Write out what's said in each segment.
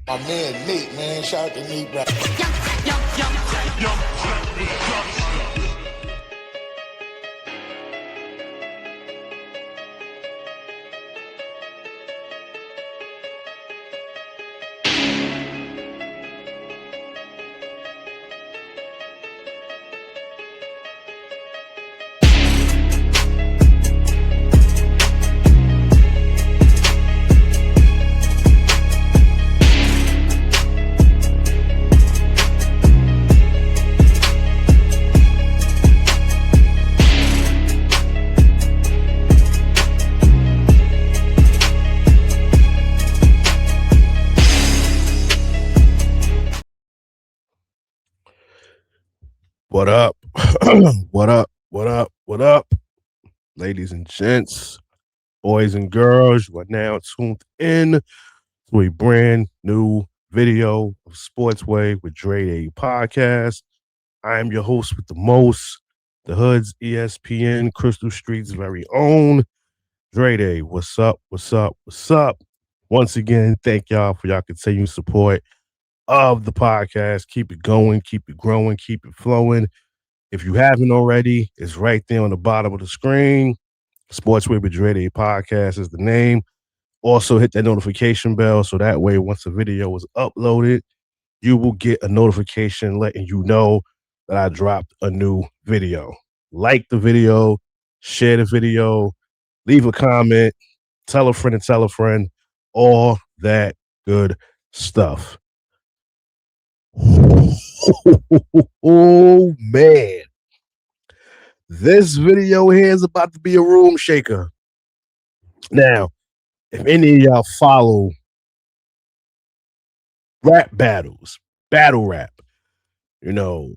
My man Nate, man, shout out to Nate, bro. What up? What up? What up? What up? Ladies and gents, boys and girls, you are now tuned in to a brand new video of Sportsway with Dre A podcast. I am your host with the most, the Hood's ESPN, Crystal Street's very own, Dre A. What's up? What's up? What's up? Once again, thank y'all for y'all continued support of the podcast. Keep it going, keep it growing, keep it flowing. If you haven't already, it's right there on the bottom of the screen. Sportsway with Dre A podcast is the name. Also, hit that notification bell so that way, once a video is uploaded, you will get a notification letting you know that I dropped a new video. Like the video, share the video, leave a comment, tell a friend, all that good stuff. Oh, man. This video here is about to be a room shaker. Now, if any of y'all follow rap battles, battle rap, URL,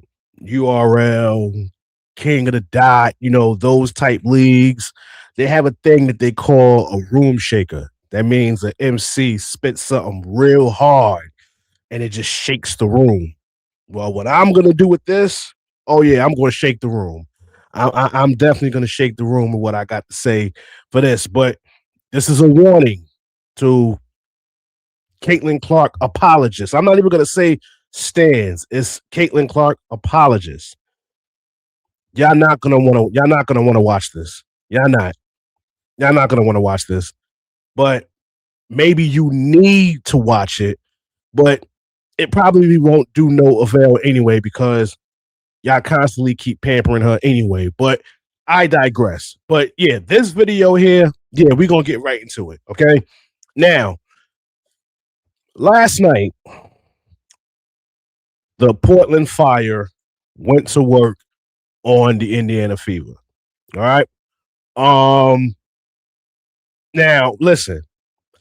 King of the Dot, those type leagues, they have a thing that they call a room shaker. That means an MC spits something real hard and it just shakes the room. Well, what I'm going to do with this, I'm going to shake the room. I'm definitely going to shake the room with what I got to say for this. But this is a warning to Caitlinclark apologists. I'm not even going to say stands. It's Caitlinclark apologists. Y'all not going to want to watch this. Y'all not going to want to watch this. But maybe you need to watch it. But it probably won't do no avail anyway because y'all constantly keep pampering her anyway. But I digress. But yeah, this video here, we're going to get right into it, okay? Now, last night, the Portland Fire went to work on the Indiana Fever, all right? Now, listen,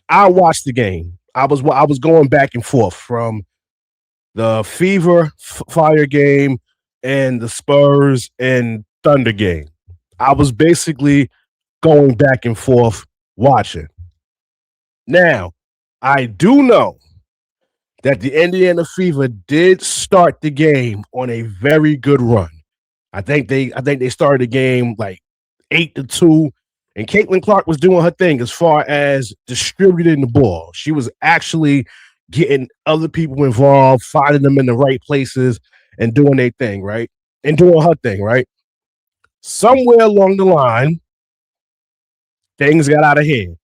I watched the game. I was going back and forth from the Fever Fire game and the Spurs and Thunder game. I was basically going back and forth watching. Now, I do know that the Indiana Fever did start the game on a very good run. I think they started the game like 8-2, and Caitlinclark was doing her thing as far as distributing the ball. She was actually getting other people involved, finding them in the right places, and doing their thing, right? And doing her thing, right? Somewhere along the line, things got out of hand.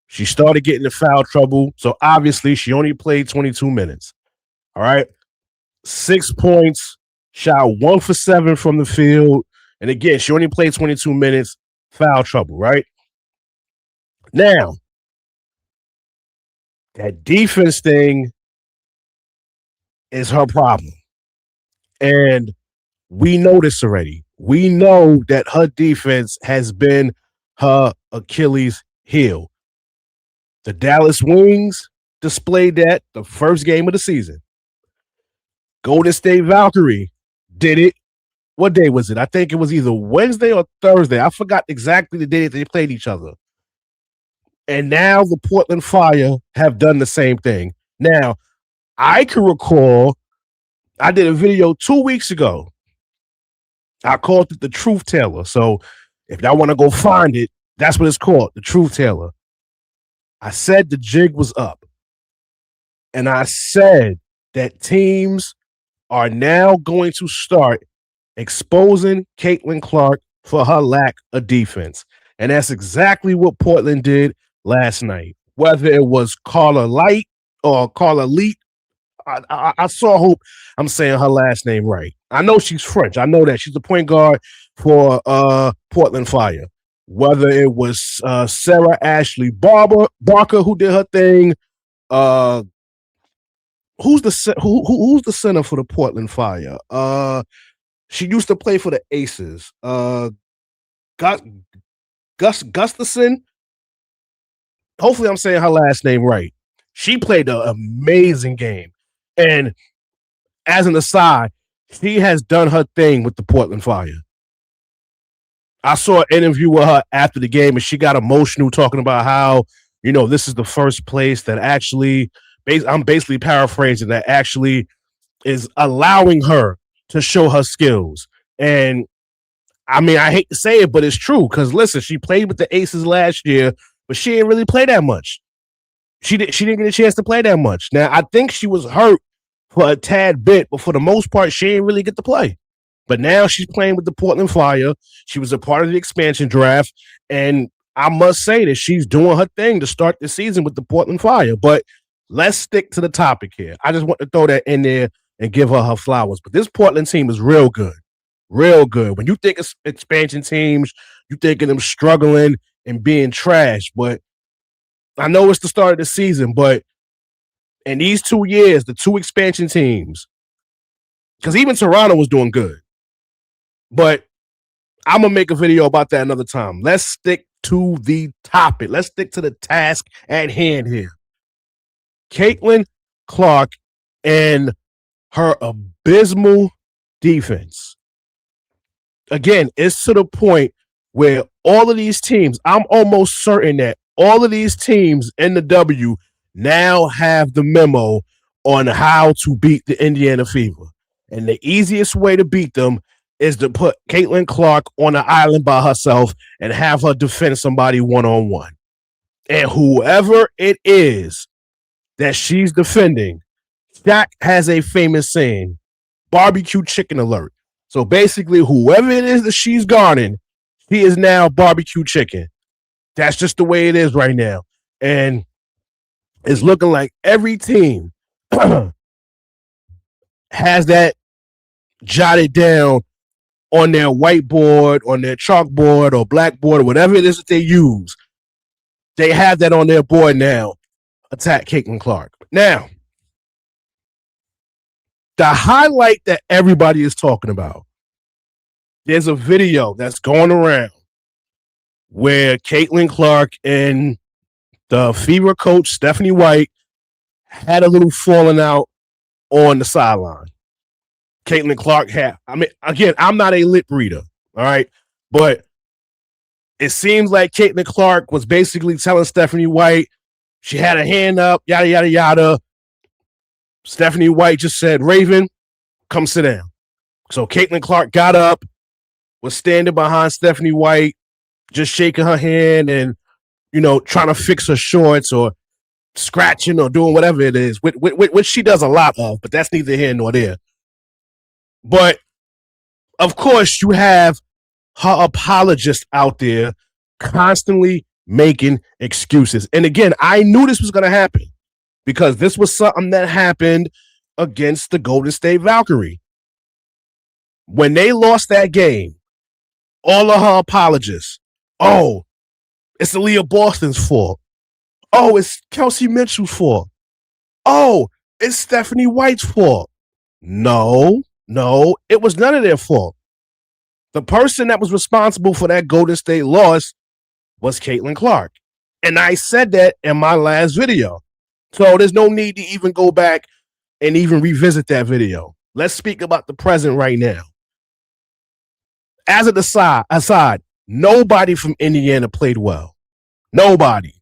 She started getting in foul trouble, so obviously she only played 22 minutes. All right? 6 points, shot 1 for 7 from the field, and again, she only played 22 minutes, foul trouble, right? Now, that defense thing is her problem. And we know this already. We know that her defense has been her Achilles heel. The Dallas Wings displayed that the first game of the season. Golden State Valkyrie did it. What day was it? I think it was either Wednesday or Thursday. I forgot exactly the day that they played each other. And now the Portland Fire have done the same thing. Now, I can recall I did a video 2 weeks ago. I called it the Truth Teller. So if y'all want to go find it, that's what it's called, the Truth Teller. I said the jig was up. And I said that teams are now going to start exposing Caitlin for her lack of defense. And that's exactly what Portland did last night. Whether it was Carla Light or Carla Leet, I saw hope I'm saying her last name right. I know she's French. I know that. She's the point guard for Portland Fire. Whether it was Sarah Ashley Barker who did her thing, who's the center for the Portland Fire? She used to play for the Aces. Gustafson. Hopefully, I'm saying her last name right. She played an amazing game, and as an aside, she has done her thing with the Portland Fire. I saw an interview with her after the game, and she got emotional talking about how, this is the first place that actually, I'm basically paraphrasing, that actually is allowing her to show her skills. And I mean, I hate to say it, but it's true. Because listen, she played with the Aces last year, but she didn't really play that much. She didn't get a chance to play that much. Now, I think she was hurt for a tad bit, but for the most part, she didn't really get to play. But now she's playing with the Portland Fire. She was a part of the expansion draft. And I must say that she's doing her thing to start the season with the Portland Fire. But let's stick to the topic here. I just want to throw that in there and give her flowers. But this Portland team is real good. Real good. When you think of expansion teams, you think of them struggling and being trash. But I know it's the start of the season, but in these 2 years, the two expansion teams, because even Toronto was doing good. But I'm going to make a video about that another time. Let's stick to the topic. Let's stick to the task at hand here. Caitlin Clark and her abysmal defense. Again, it's to the point where all of these teams, I'm almost certain that all of these teams in the W now have the memo on how to beat the Indiana Fever. And the easiest way to beat them is to put Caitlin Clark on an island by herself and have her defend somebody one-on-one. And whoever it is that she's defending, Shaq has a famous saying, barbecue chicken alert. So basically, whoever it is that she's guarding, she is now barbecue chicken. That's just the way it is right now. And it's looking like every team has that jotted down on their whiteboard, on their chalkboard or blackboard or whatever it is that they use. They have that on their board now. Attack Caitlin Clark. Now, the highlight that everybody is talking about, there's a video that's going around where Caitlin Clark and the Fever coach, Stephaniewhite, had a little falling out on the sideline. Caitlin Clark had, again, I'm not a lip reader, all right? But it seems like Caitlin Clark was basically telling Stephaniewhite she had a hand up, yada, yada, yada. Stephaniewhite just said, Raven, come sit down. So Caitlin Clark got up, was standing behind Stephaniewhite, just shaking her hand and, trying to fix her shorts or scratching or doing whatever it is, which she does a lot of, but that's neither here nor there. But, of course, you have her apologists out there constantly making excuses. And again, I knew this was going to happen because this was something that happened against the Golden State Valkyrie. When they lost that game, all of her apologists, oh, it's Aliyahboston's fault. Oh, it's Kelsey Mitchell's fault. Oh, it's Stephanie White's fault. No, it was none of their fault. The person that was responsible for that Golden State loss was Caitlin Clark. And I said that in my last video. So there's no need to even go back and even revisit that video. Let's speak about the present right now. As an aside, nobody from Indiana played well. Nobody.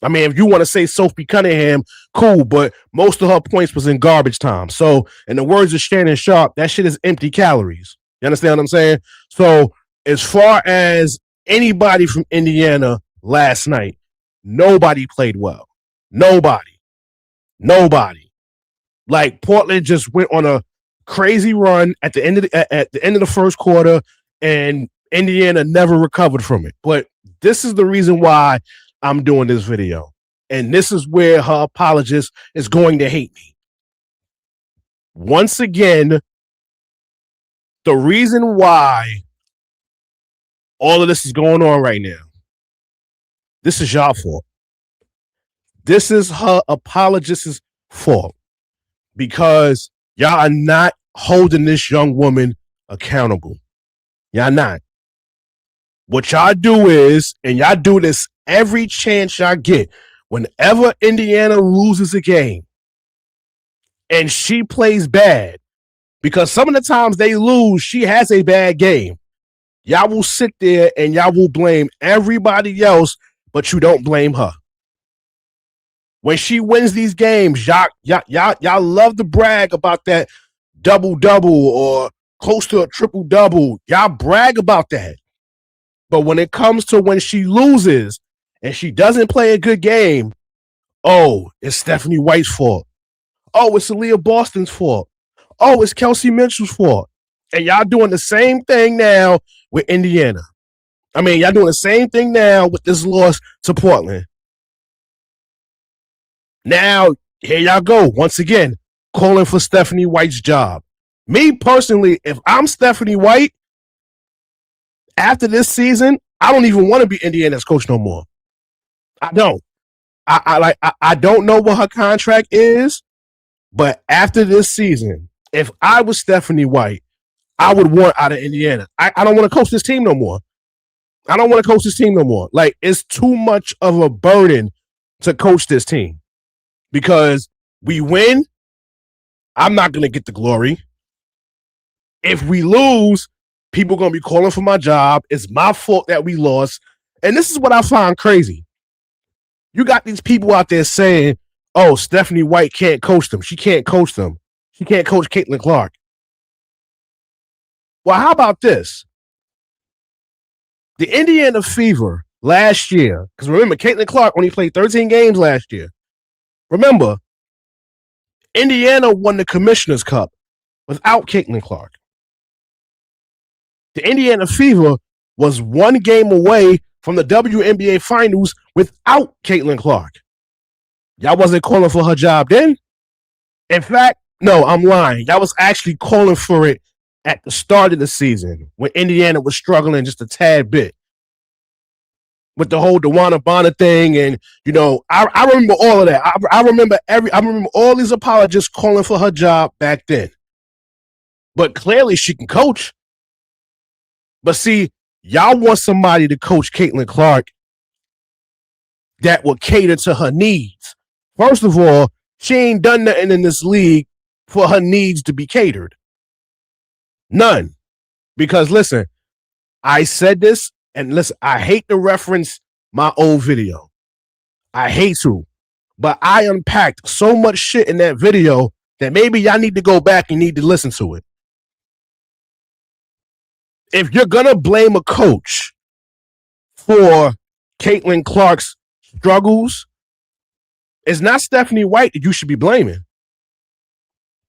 I mean, if you want to say Sophie Cunningham, cool, but most of her points was in garbage time. So, in the words of Shannon Sharp, that shit is empty calories. You understand what I'm saying? So, as far as anybody from Indiana last night, nobody played well. Nobody. Nobody. Like Portland just went on a crazy run at the end of the first quarter, and Indiana never recovered from it. But this is the reason why I'm doing this video, and this is where her apologist is going to hate me. Once again, the reason why all of this is going on right now, this is y'all fault. This is her apologist's fault, because y'all are not holding this young woman accountable. Y'all not. What y'all do is, and y'all do this every chance y'all get, whenever Indiana loses a game and she plays bad, because some of the times they lose, she has a bad game. Y'all will sit there and y'all will blame everybody else, but you don't blame her. When she wins these games, y'all love to brag about that double-double or close to a triple-double. Y'all brag about that. But when it comes to when she loses and she doesn't play a good game, oh, it's Stephanie White's fault. Oh, it's Aliyahboston's fault. Oh, it's Kelsey Mitchell's fault. And y'all doing the same thing now with Indiana. I mean, y'all doing the same thing now with this loss to Portland. Now, here y'all go. Once again, calling for Stephanie White's job. Me personally, if I'm Stephanie White, after this season, I don't even want to be Indiana's coach no more. I don't. I don't know what her contract is, but after this season, if I was Stephanie White, I would want out of Indiana. I don't want to coach this team no more. I don't want to coach this team no more. Like, it's too much of a burden to coach this team. Because we win, I'm not going to get the glory. If we lose, people are going to be calling for my job. It's my fault that we lost. And this is what I find crazy. You got these people out there saying, oh, Stephanie White can't coach them. She can't coach them. She can't coach Caitlinclark. Well, how about this? The Indiana Fever last year, because remember, Caitlinclark only played 13 games last year. Remember, Indiana won the Commissioner's Cup without Caitlinclark. The Indiana Fever was one game away from the WNBA Finals without Caitlinclark. Y'all wasn't calling for her job then? In fact, no, I'm lying. Y'all was actually calling for it at the start of the season when Indiana was struggling just a tad bit with the whole wnba thing. And, you know, I remember all of that. I remember all these apologists calling for her job back then. But clearly she can coach. But see, y'all want somebody to coach Caitlinclark that will cater to her needs. First of all, she ain't done nothing in this league for her needs to be catered. None. Because listen, I said this, and listen, I hate to reference my old video. I hate to. But I unpacked so much shit in that video that maybe y'all need to go back and need to listen to it. If you're going to blame a coach for Caitlinclark's struggles, it's not Stephanie White that you should be blaming.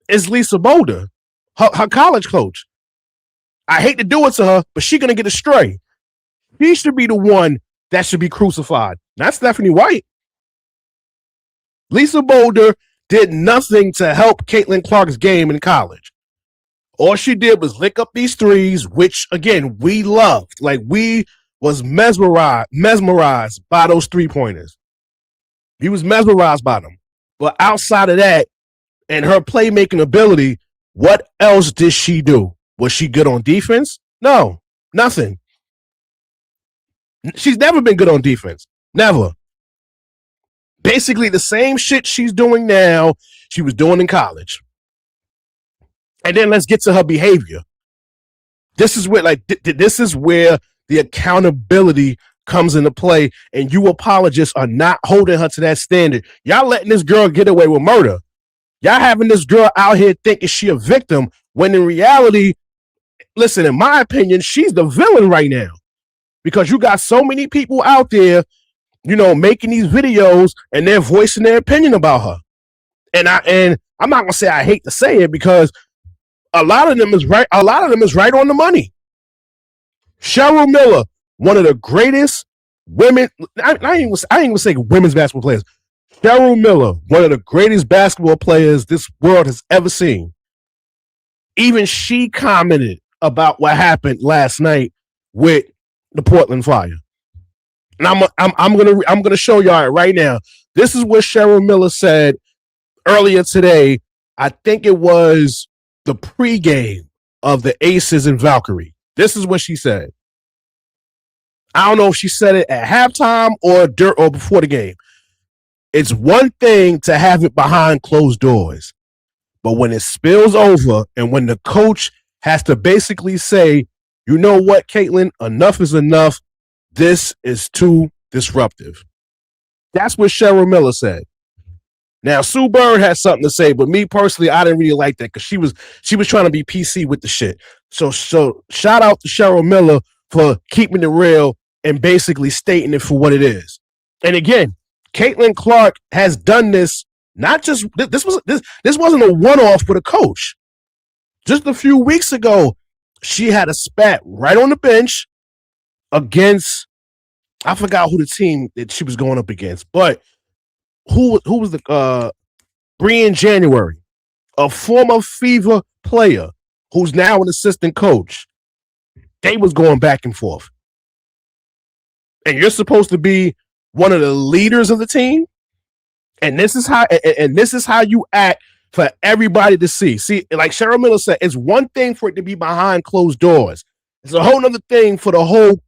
It's Lisa Boulder, her college coach. I hate to do it to her, but she's going to get astray. She should be the one that should be crucified, not Stephanie White. Lisa Boulder did nothing to help Caitlinclark's game in college. All she did was lick up these threes, which, again, we loved. Like, we was mesmerized by those three-pointers. He was mesmerized by them. But outside of that and her playmaking ability, what else did she do? Was she good on defense? No, nothing. She's never been good on defense. Never. Basically, the same shit she's doing now, she was doing in college. And then let's get to her behavior. This is where, this is where the accountability comes into play, and you apologists are not holding her to that standard. Y'all letting this girl get away with murder. Y'all having this girl out here thinking she a victim, when in reality, listen, in my opinion, she's the villain right now. Because you got so many people out there, you know, making these videos and they're voicing their opinion about her. And I'm not gonna say I hate to say it because a lot of them is right. A lot of them is right on the money. Cheryl Miller, one of the greatest women. I ain't even say women's basketball players. Cheryl Miller, one of the greatest basketball players this world has ever seen. Even she commented about what happened last night with the Portland Fire. And I'm gonna show y'all it right now. This is what Cheryl Miller said earlier today. I think it was the pregame of the Aces and Valkyrie. This is what she said. I don't know if she said it at halftime or before the game. It's one thing to have it behind closed doors, but when it spills over and when the coach has to basically say, you know what, Caitlin, enough is enough. This is too disruptive. That's what Cheryl Miller said. Now, Sue Bird has something to say, but me personally, I didn't really like that because she was trying to be PC with the shit. So shout out to Cheryl Miller for keeping it real and basically stating it for what it is. And again, Caitlin Clark has done this. Not just this wasn't a one-off with a coach. Just a few weeks ago, she had a spat right on the bench against, I forgot who the team that she was going up against, but who was the Brian January, a former Fever player who's now an assistant coach. They was going back and forth. And you're supposed to be one of the leaders of the team, and this is how you act for everybody to see. See, like Cheryl Miller said, it's one thing for it to be behind closed doors. It's a whole other thing for the whole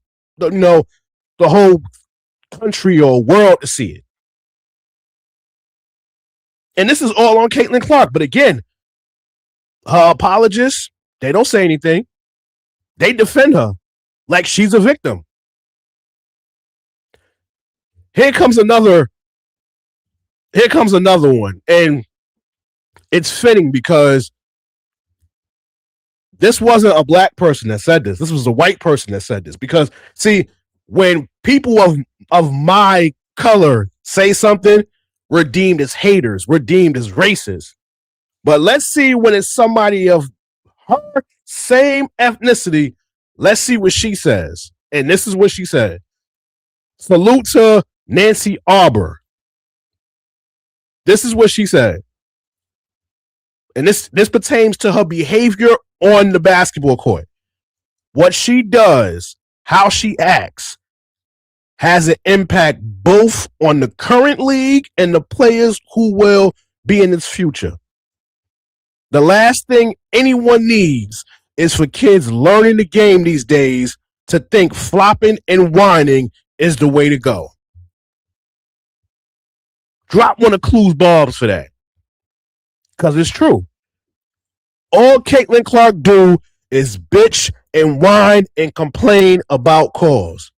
country or world to see it. And this is all on Caitlin Clark. But again, her apologists, they don't say anything. They defend her like she's a victim. Here comes another one. And it's fitting because this wasn't a black person that said this. This was a white person that said this. Because, see, when people of my color say something, we're deemed as haters. We're deemed as racist. But let's see when it's somebody of her same ethnicity. Let's see what she says. And this is what she said. Salute to Nancy Arbor. This is what she said. And this pertains to her behavior on the basketball court. What she does, how she acts, has an impact both on the current league and the players who will be in its future. The last thing anyone needs is for kids learning the game these days to think flopping and whining is the way to go. Drop one of Clue's bombs for that. Because it's true. All Caitlin Clark do is bitch and whine and complain about calls.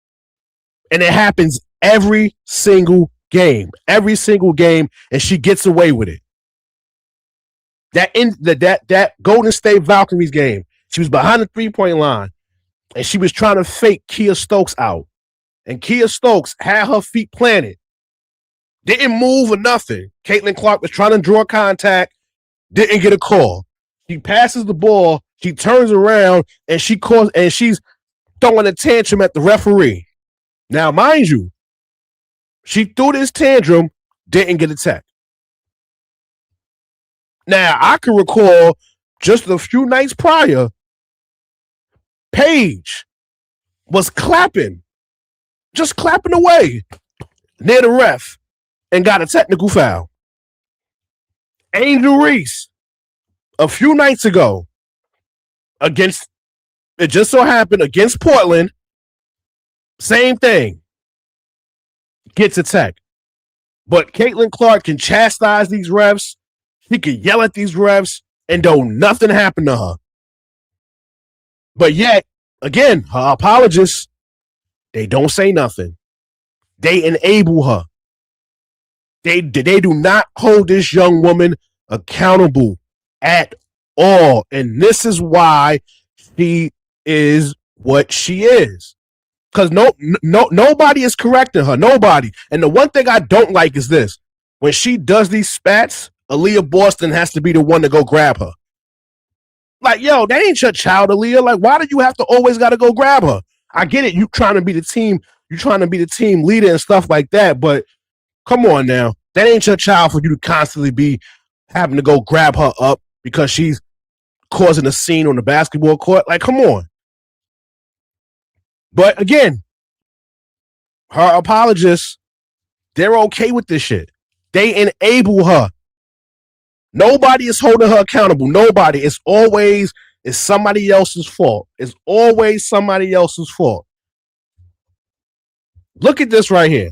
And it happens every single game, and she gets away with it. That Golden State Valkyries game, she was behind the three-point line, and she was trying to fake Kia Stokes out. And Kia Stokes had her feet planted. Didn't move or nothing. Caitlin Clark was trying to draw contact, didn't get a call. She passes the ball, she turns around, and she's throwing a tantrum at the referee. Now, mind you, she threw this tantrum, didn't get a tech. Now, I can recall just a few nights prior, Paige was clapping, just clapping away near the ref and got a technical foul. Angel Reese, a few nights ago, it just so happened against Portland, same thing. Gets a tech. But Caitlin Clark can chastise these refs. She can yell at these refs and don't nothing happen to her. But yet, again, her apologists, they don't say nothing. They enable her. They do not hold this young woman accountable at all. And this is why she is what she is. Because nobody is correcting her. Nobody. And the one thing I don't like is this. When she does these spats Aliyahboston has to be the one to go grab her. Like, yo, that ain't your child, Aliyah. Like, why do you have to always got to go grab her? I get it. You trying to be the team. You trying to be the team leader and stuff like that. But come on now. That ain't your child for you to constantly be having to go grab her up because she's causing a scene on the basketball court. Like, come on. But again, her apologists, they're okay with this shit. They enable her. Nobody is holding her accountable. Nobody. It's somebody else's fault. It's always somebody else's fault. Look at this right here.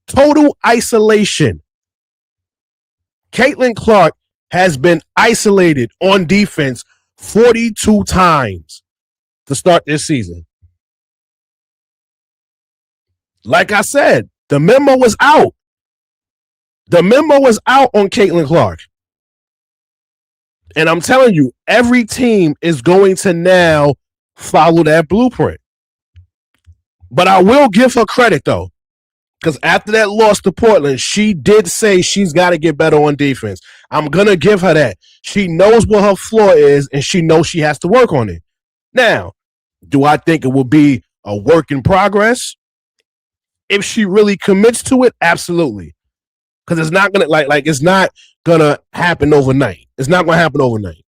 Total isolation. Caitlinclark has been isolated on defense 42 times to start this season. Like I said, the memo was out. The memo was out on Caitlinclark. And I'm telling you, every team is going to now follow that blueprint. But I will give her credit, though, because after that loss to Portland, she did say she's got to get better on defense. I'm going to give her that. She knows what her flaw is, and she knows she has to work on it. Now, do I think it will be a work in progress? If she really commits to it, absolutely. Because it's not going to, it's not going to happen overnight. It's not going to happen overnight.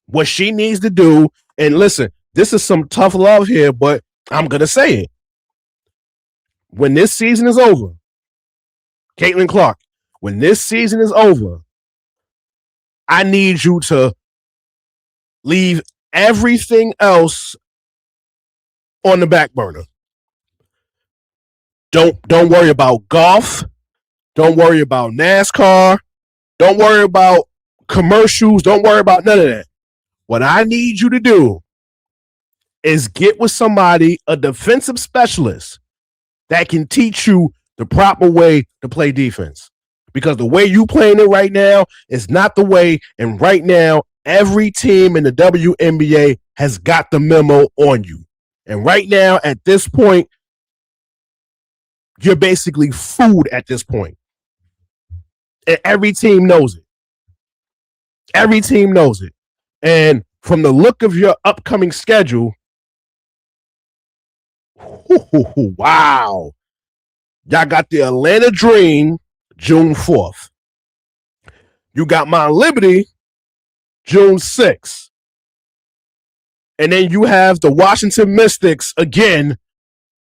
What she needs to do, and listen, this is some tough love here, but I'm going to say it. When this season is over, Caitlinclark, when this season is over, I need you to leave everything else on the back burner. Don't worry about golf. Don't worry about NASCAR. Don't worry about commercials. Don't worry about none of that. What I need you to do is get with somebody, a defensive specialist, that can teach you the proper way to play defense. Because the way you playing it right now is not the way, and right now, every team in the WNBA has got the memo on you. And right now, at this point, you're basically food at this point. And every team knows it. Every team knows it. And from the look of your upcoming schedule, wow. Y'all got the Atlanta Dream June 4th. You got Mount Liberty June 6th. And then you have the Washington Mystics again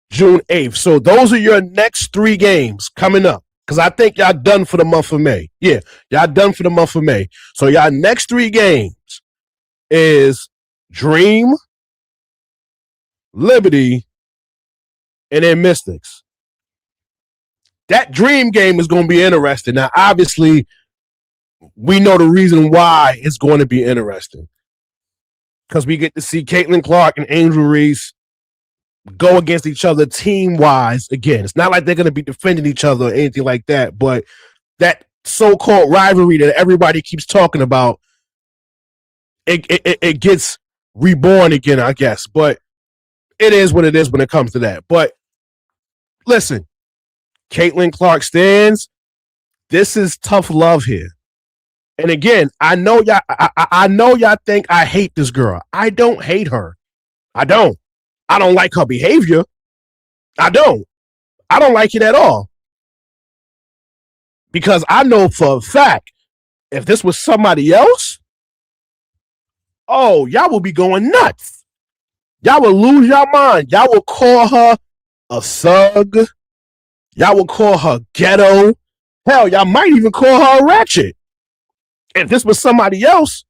June 8th. So those are your next 3 games coming up. Because I think y'all done for the month of May. Yeah, y'all done for the month of May. So y'all next 3 games is Dream, Liberty, and then Mystics. That Dream game is going to be interesting. Now, obviously, we know the reason why it's going to be interesting. Because we get to see Caitlinclark and Angel Reese go against each other team-wise. Again, it's not like they're going to be defending each other or anything like that, but that so-called rivalry that everybody keeps talking about, it gets reborn again, I guess. But it is what it is when it comes to that. But listen, Caitlinclark stands. This is tough love here. And again, I know y'all. I know y'all think I hate this girl. I don't hate her. I don't. I don't like her behavior. I don't like it at all. Because I know for a fact, if this was somebody else, oh, y'all will be going nuts. Y'all will lose your mind. Y'all will call her a thug. Y'all will call her ghetto. Hell, y'all might even call her a ratchet. If this was somebody else.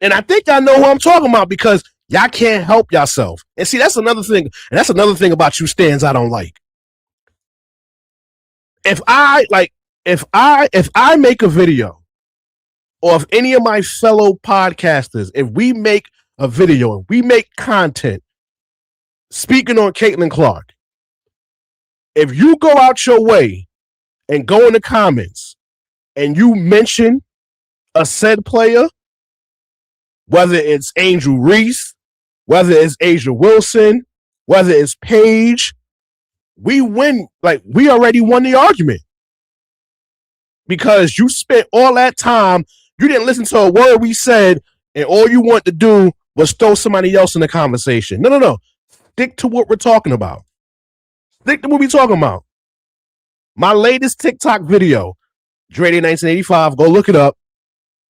And I think y'all know who I'm talking about because y'all can't help yourself. And see, that's another thing. And that's another thing about you stands I don't like. If I make a video, or if any of my fellow podcasters, if we make a video and we make content speaking on Caitlinclark, if you go out your way and go in the comments and you mention a said player, whether it's Angel Reese, whether it's Asia Wilson, whether it's Paige, we win. Like, we already won the argument because you spent all that time. You didn't listen to a word we said, and all you want to do was throw somebody else in the conversation. No. Stick to what we're talking about. Stick to what we're talking about. My latest TikTok video, Dre Day 1985, go look it up.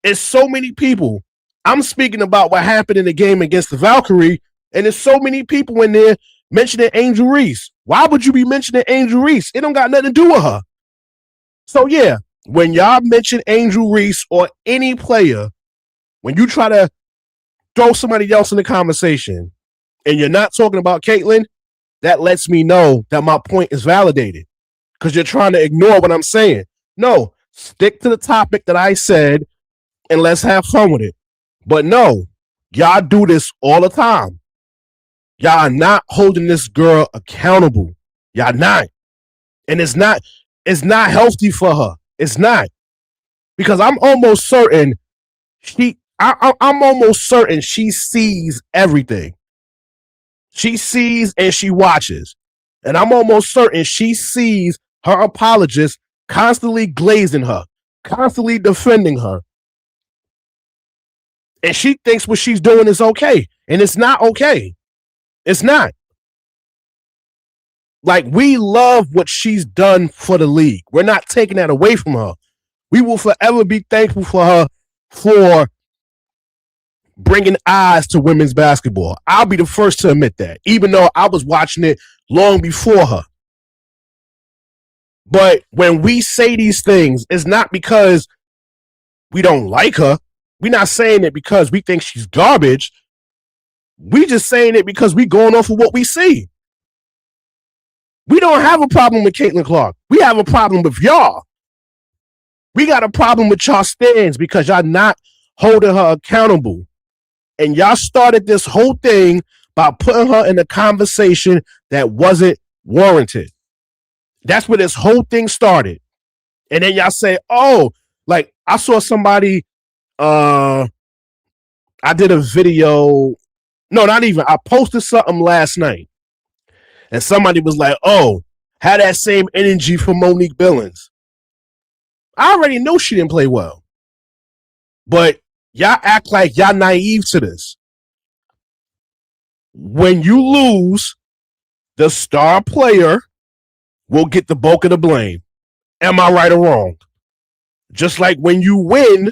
It's so many people. I'm speaking about what happened in the game against the Valkyrie, and there's so many people in there mentioning Angel Reese. Why would you be mentioning Angel Reese? It don't got nothing to do with her. So yeah, when y'all mention Angel Reese or any player, when you try to throw somebody else in the conversation and you're not talking about Caitlin, that lets me know that my point is validated because you're trying to ignore what I'm saying. No, stick to the topic that I said and let's have fun with it. But no, y'all do this all the time. Y'all are not holding this girl accountable. Y'all not. And it's not healthy for her. It's not. Because I'm almost certain I'm almost certain she sees everything. She sees and she watches. And I'm almost certain she sees her apologists constantly glazing her, constantly defending her. And she thinks what she's doing is okay. And it's not okay. It's not. Like, we love what she's done for the league. We're not taking that away from her. We will forever be thankful for her for bringing eyes to women's basketball. I'll be the first to admit that, even though I was watching it long before her. But when we say these things, it's not because we don't like her. We're not saying it because we think she's garbage. We just saying it because we going off of what we see. We don't have a problem with Caitlin Clark. We have a problem with y'all. We got a problem with y'all stands because y'all not holding her accountable. And y'all started this whole thing by putting her in a conversation that wasn't warranted. That's where this whole thing started. And then y'all say, oh, like, I saw somebody, I did a video. No, not even. I posted something last night. And somebody was like, oh, had that same energy for Monique Billings. I already know she didn't play well. But y'all act like y'all naive to this. When you lose, the star player will get the bulk of the blame. Am I right or wrong? Just like when you win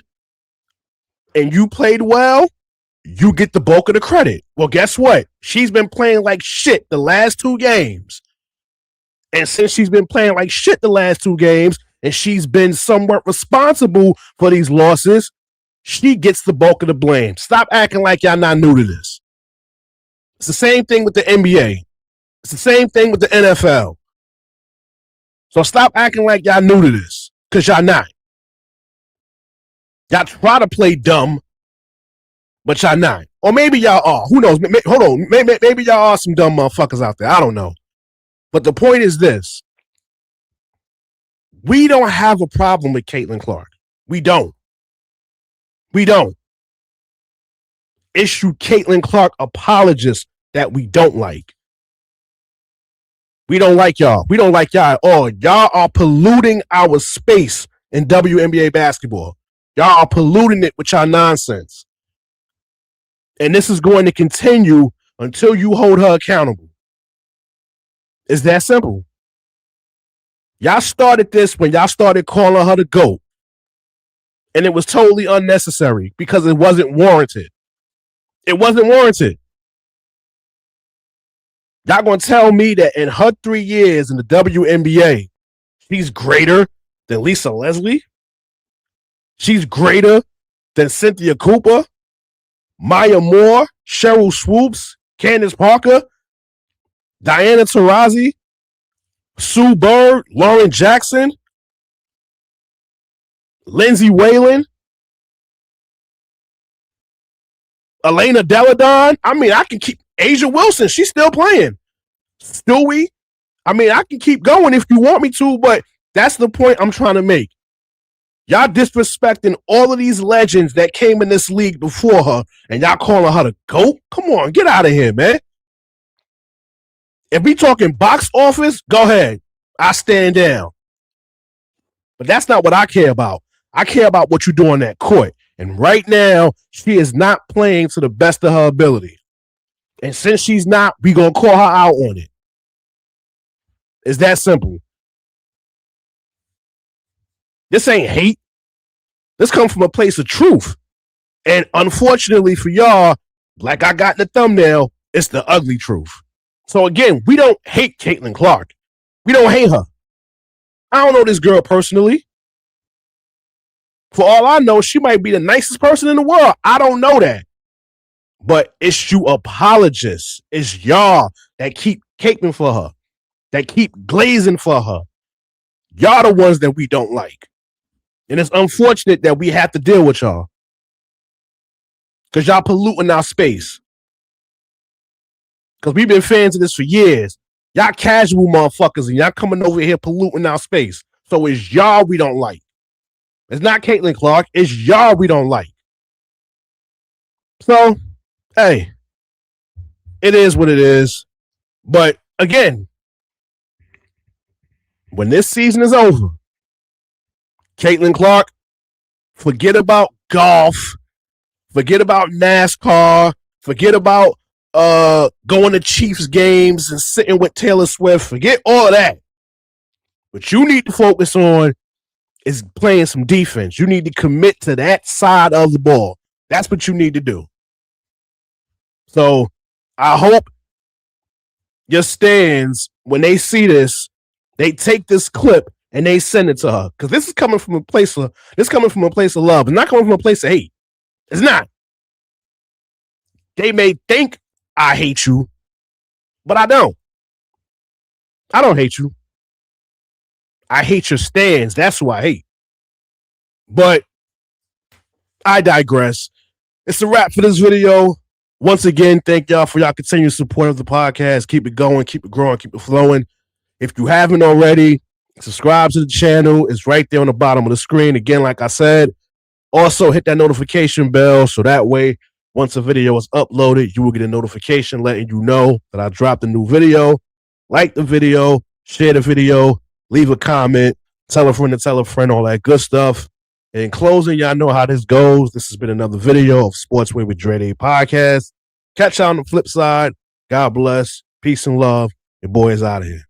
and you played well, you get the bulk of the credit. Well, guess what? She's been playing like shit the last 2 games. And since she's been playing like shit the last 2 games, and she's been somewhat responsible for these losses, she gets the bulk of the blame. Stop acting like y'all not new to this. It's the same thing with the NBA. It's the same thing with the NFL. So stop acting like y'all new to this, because y'all not. Y'all try to play dumb, but y'all not. Or maybe y'all are. Who knows? Hold on. Maybe y'all are some dumb motherfuckers out there. I don't know. But the point is this. We don't have a problem with Caitlin Clark. We don't. We don't. Issue Caitlin Clark apologists that we don't like. We don't like y'all. We don't like y'all at all. Y'all are polluting our space in WNBA basketball. Y'all are polluting it with y'all nonsense. And this is going to continue until you hold her accountable. It's that simple. Y'all started this when y'all started calling her the GOAT. And it was totally unnecessary because it wasn't warranted. It wasn't warranted. Y'all gonna tell me that in her 3 years in the WNBA, she's greater than Lisa Leslie? She's greater than Cynthia Cooper, Maya Moore, Cheryl Swoops, Candace Parker, Diana Taurasi, Sue Bird, Lauren Jackson, Lindsay Whalen, Elena Deladon. I mean, I can keep Asia Wilson. She's still playing. Stewie. I mean, I can keep going if you want me to, but that's the point I'm trying to make. Y'all disrespecting all of these legends that came in this league before her, and y'all calling her the GOAT? Come on, get out of here, man. If we talking box office, go ahead. I stand down. But that's not what I care about. I care about what you do on that court. And right now, she is not playing to the best of her ability. And since she's not, we going to call her out on it. It's that simple. This ain't hate. This comes from a place of truth. And unfortunately for y'all, like I got in the thumbnail, it's the ugly truth. So again, we don't hate Caitlinclark. We don't hate her. I don't know this girl personally. For all I know, she might be the nicest person in the world. I don't know that. But it's you apologists. It's y'all that keep caping for her, that keep glazing for her. Y'all the ones that we don't like. And it's unfortunate that we have to deal with y'all. Because y'all polluting our space. Because we've been fans of this for years. Y'all casual motherfuckers and y'all coming over here polluting our space. So it's y'all we don't like. It's not Caitlinclark. It's y'all we don't like. So, hey, it is what it is. But again, when this season is over, Caitlinclark, forget about golf, forget about NASCAR, forget about going to Chiefs games and sitting with Taylor Swift. Forget all of that. What you need to focus on is playing some defense. You need to commit to that side of the ball. That's what you need to do. So I hope your stands, when they see this, they take this clip and they send it to her. Because this is coming from a place of love. It's not coming from a place of hate. It's not. They may think I hate you, but I don't. I don't hate you. I hate your stands. That's who I hate. But I digress. It's a wrap for this video. Once again, thank y'all for y'all continued support of the podcast. Keep it going, keep it growing, keep it flowing. If you haven't already, subscribe to the channel. It's right there on the bottom of the screen. Again, like I said, also hit that notification bell so that way, once a video is uploaded, you will get a notification letting you know that I dropped a new video. Like the video, share the video, leave a comment, tell a friend, all that good stuff. In closing, y'all know how this goes. This has been another video of Sportsway with Dre Day podcast. Catch y'all on the flip side. God bless. Peace and love. Your boy is out of here.